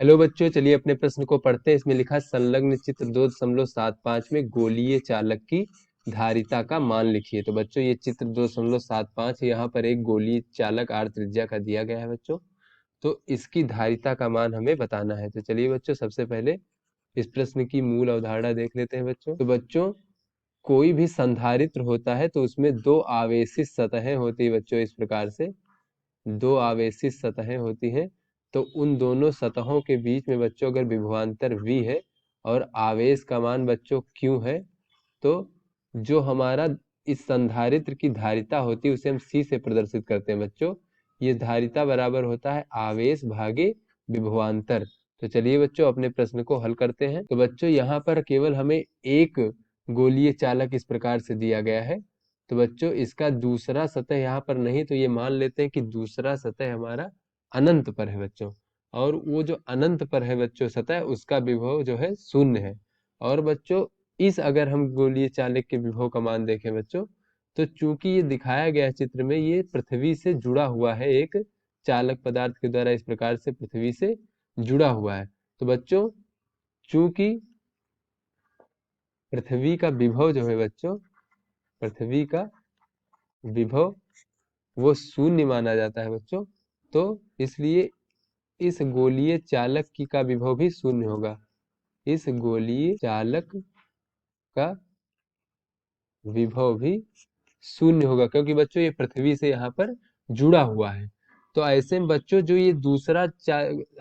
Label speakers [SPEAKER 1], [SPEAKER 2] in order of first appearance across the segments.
[SPEAKER 1] Hello बच्चों, चलिए अपने प्रश्न को पढ़ते हैं। इसमें लिखा है, संलग्न चित्र 2.75 में गोलीय चालक की धारिता का मान लिखिए। तो बच्चों ये चित्र 2.75 है। यहाँ पर एक गोलीय चालक आर त्रिज्या का दिया गया है बच्चों। तो इसकी धारिता का मान हमें बताना है। तो चलिए बच्चों, सबसे पहले इस प्रश्न की मूल अवधारणा देख लेते हैं बच्चों। तो बच्चों, कोई भी संधारित्र होता है तो उसमें दो आवेशित सतहें होती है बच्चों। इस प्रकार से दो आवेशित सतहें होती हैं। तो उन दोनों सतहों के बीच में बच्चों अगर विभवांतर v है और आवेश का मान बच्चों q है, तो जो हमारा इस संधारित्र की धारिता होती है उसे हम c से प्रदर्शित करते हैं बच्चों। ये धारिता बराबर होता है आवेश भागे विभवांतर। तो चलिए बच्चों अपने प्रश्न को हल करते हैं। तो बच्चों यहाँ पर केवल हमें एक गोलीय चालक इस प्रकार से दिया गया है। तो बच्चों इसका दूसरा सतह यहाँ पर नहीं, तो ये मान लेते हैं कि दूसरा सतह हमारा अनंत पर है बच्चों। और वो जो अनंत पर है बच्चों सतह, उसका विभव जो है शून्य है। और बच्चों इस अगर हम गोलीय चालक के विभव का मान देखें बच्चों, तो चूंकि ये दिखाया गया है चित्र में, ये पृथ्वी से जुड़ा हुआ है, एक चालक पदार्थ के द्वारा इस प्रकार से पृथ्वी से जुड़ा हुआ है। तो बच्चों चूंकि पृथ्वी का विभव जो है बच्चों, पृथ्वी का विभव वो शून्य माना जाता है बच्चों। तो इसलिए इस गोलीय चालक की का विभव भी शून्य होगा। इस गोलीय चालक का विभव भी शून्य होगा, क्योंकि बच्चों ये पृथ्वी से यहाँ पर जुड़ा हुआ है। तो ऐसे में बच्चों जो ये दूसरा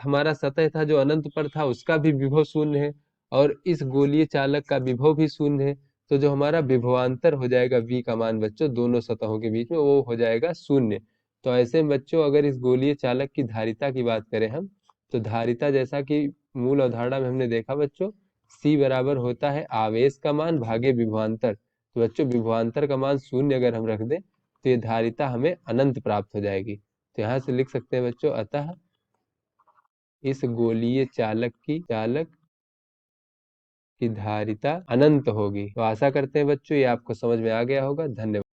[SPEAKER 1] हमारा सतह था जो अनंत पर था, उसका भी विभव शून्य है। और इस गोलीय चालक का विभव भी शून्य है। तो जो हमारा विभवांतर हो जाएगा v का मान बच्चों दोनों सतहों के बीच में, वो हो जाएगा शून्य। तो ऐसे में बच्चों अगर इस गोलीय चालक की धारिता की बात करें हम, तो धारिता जैसा कि मूल अवधारणा में हमने देखा बच्चों, c बराबर होता है आवेश का मान भागे विभवांतर। तो बच्चों विभवांतर का मान शून्य अगर हम रख दें, तो ये धारिता हमें अनंत प्राप्त हो जाएगी। तो यहाँ से लिख सकते हैं बच्चों, अतः इस गोलीय चालक की धारिता अनंत होगी। तो आशा करते हैं बच्चों ये आपको समझ में आ गया होगा। धन्यवाद।